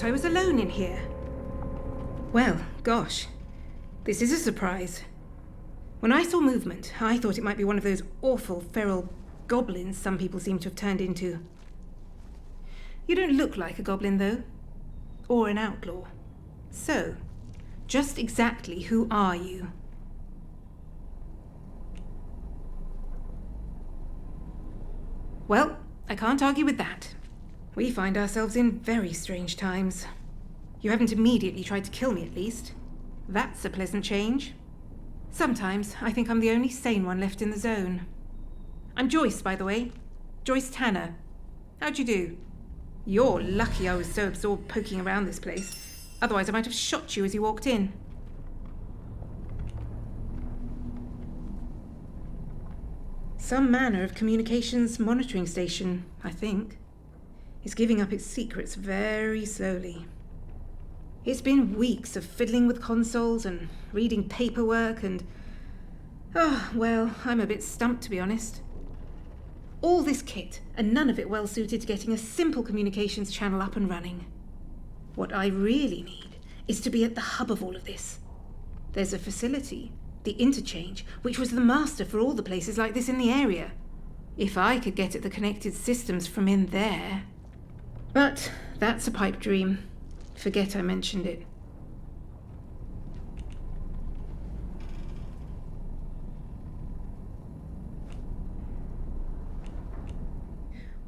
thought I was alone in here. Well, gosh, this is a surprise. When I saw movement, I thought it might be one of those awful feral goblins some people seem to have turned into. You don't look like a goblin, though. Or an outlaw. So, just exactly who are you? Well, I can't argue with that. We find ourselves in very strange times. You haven't immediately tried to kill me, at least. That's a pleasant change. Sometimes I think I'm the only sane one left in the zone. I'm Joyce, by the way. Joyce Tanner. How'd you do? You're lucky I was so absorbed poking around this place. Otherwise I might have shot you as you walked in. Some manner of communications monitoring station, I think, is giving up its secrets very slowly. It's been weeks of fiddling with consoles and reading paperwork and... well, I'm a bit stumped, to be honest. All this kit, and none of it well suited to getting a simple communications channel up and running. What I really need is to be at the hub of all of this. There's a facility, the Interchange, which was the master for all the places like this in the area. If I could get at the connected systems from in there... But that's a pipe dream. Forget I mentioned it.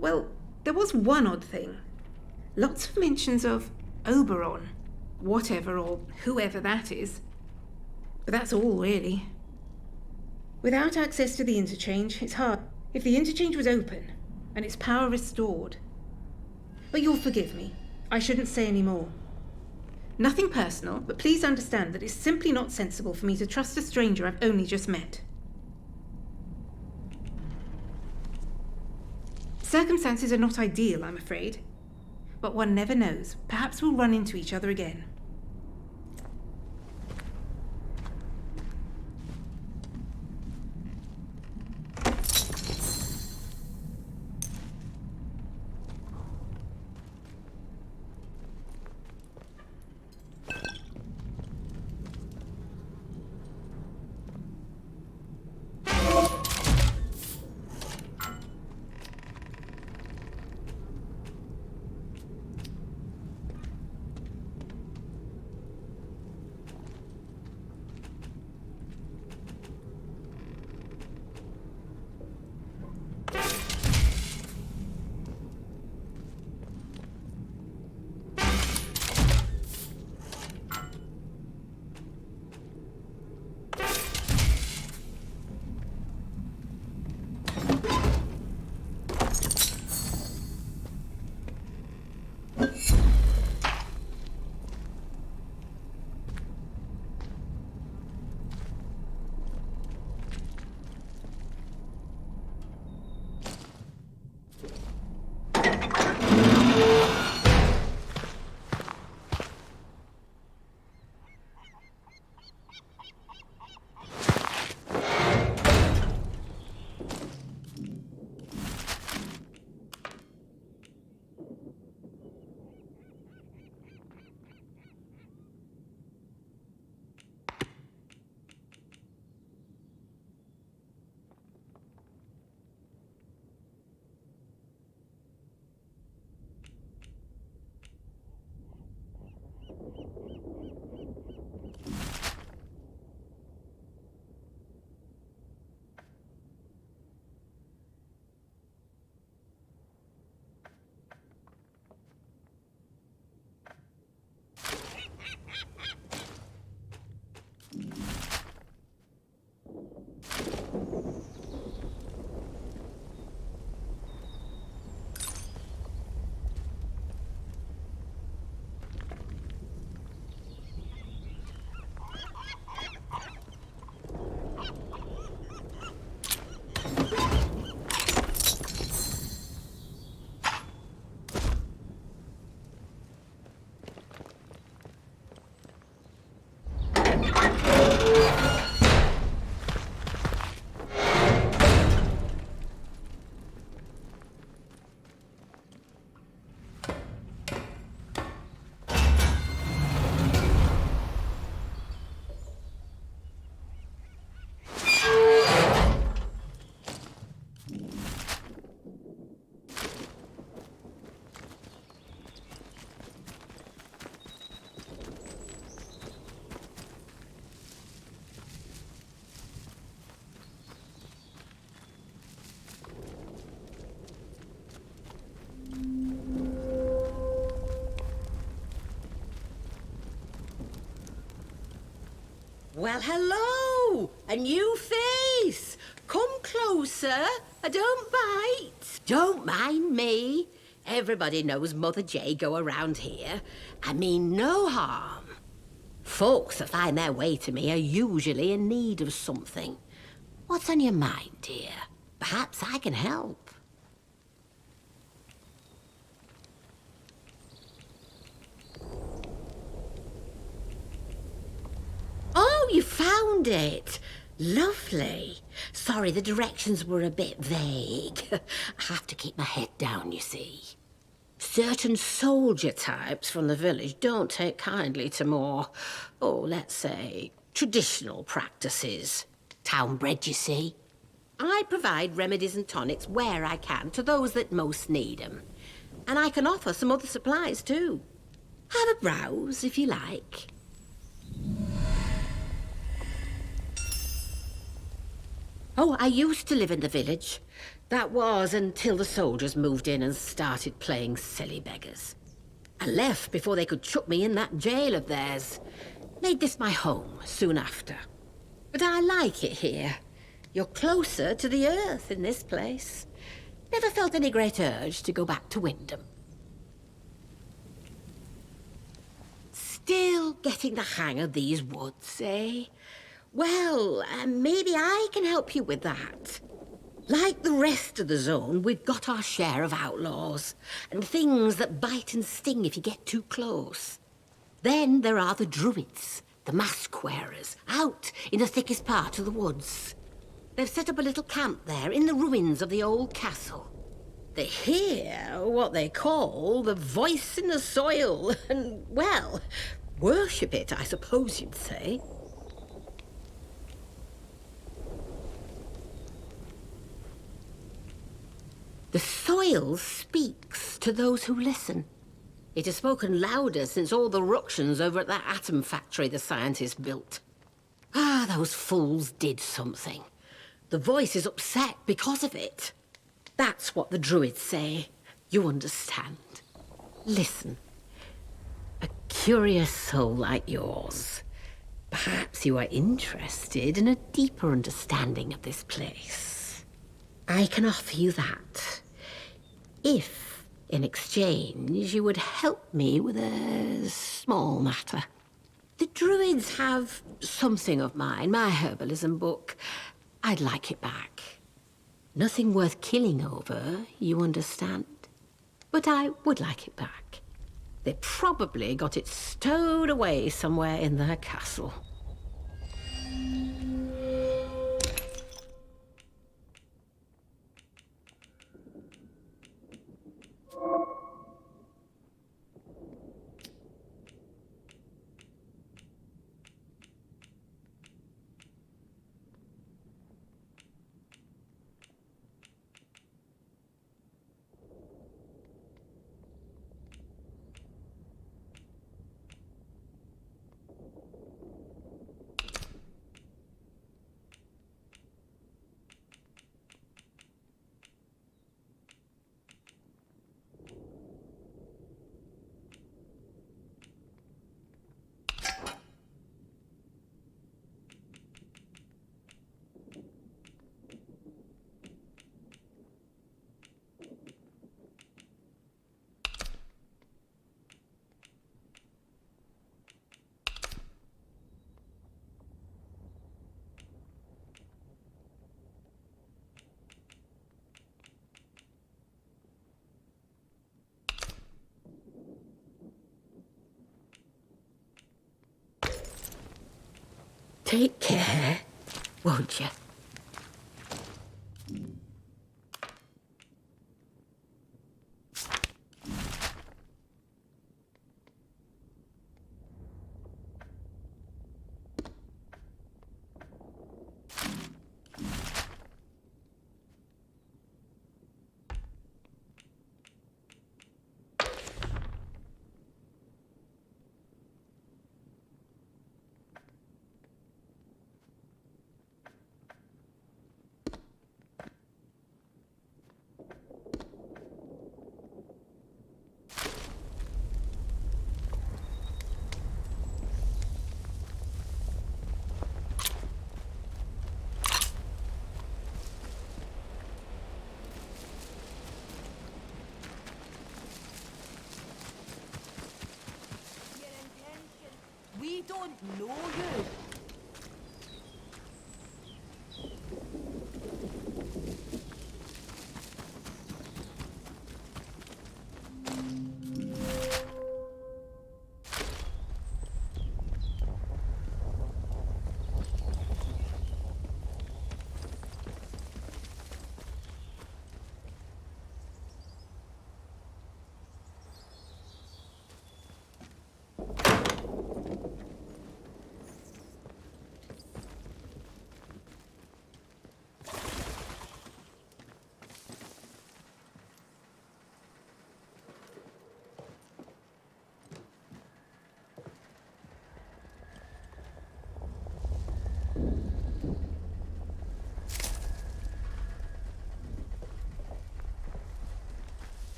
Well, there was one odd thing. Lots of mentions of Oberon, whatever or whoever that is. But that's all, really. Without access to the Interchange, it's hard. If the Interchange was open, and its power restored... But you'll forgive me. I shouldn't say any more. Nothing personal, but please understand that it's simply not sensible for me to trust a stranger I've only just met. Circumstances are not ideal, I'm afraid. But one never knows. Perhaps we'll run into each other again. Well, hello! A new face! Come closer. Don't bite. Don't mind me. Everybody knows Mother Jago around here. I mean no harm. Folks that find their way to me are usually in need of something. What's on your mind, dear? Perhaps I can help. Oh, you found it. Lovely. Sorry, the directions were a bit vague. I have to keep my head down, you see. Certain soldier types from the village don't take kindly to more, let's say, traditional practices. Town-bred, you see. I provide remedies and tonics where I can to those that most need them. And I can offer some other supplies, too. Have a browse, if you like. Oh, I used to live in the village. That was until the soldiers moved in and started playing silly beggars. I left before they could chuck me in that jail of theirs. Made this my home soon after. But I like it here. You're closer to the earth in this place. Never felt any great urge to go back to Wyndham. Still getting the hang of these woods, eh? Well, maybe I can help you with that. Like the rest of the zone, we've got our share of outlaws, and things that bite and sting if you get too close. Then there are the druids, the mask wearers, out in the thickest part of the woods. They've set up a little camp there in the ruins of the old castle. They hear what they call the voice in the soil, and, well, worship it, I suppose you'd say. The soil speaks to those who listen. It has spoken louder since all the ructions over at that atom factory the scientists built. Those fools did something. The voice is upset because of it. That's what the druids say. You understand. Listen. A curious soul like yours. Perhaps you are interested in a deeper understanding of this place. I can offer you that. If, in exchange, you would help me with a small matter. The druids have something of mine, my herbalism book. I'd like it back. Nothing worth killing over, you understand? But I would like it back. They probably got it stowed away somewhere in their castle. Take care, won't you? No good.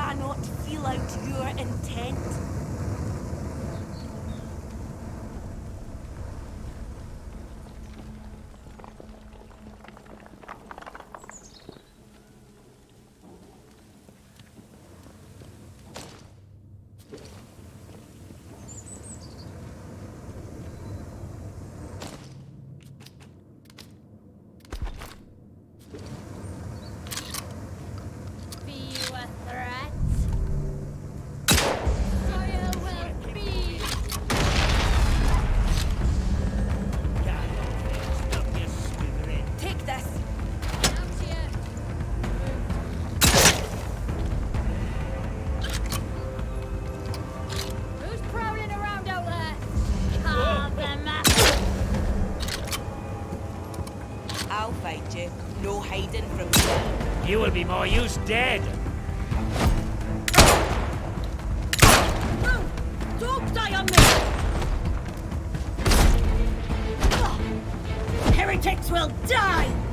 cannot feel out your intent. I'll find you. No hiding from me. You will be more use dead. No! Don't die on me! Heretics will die!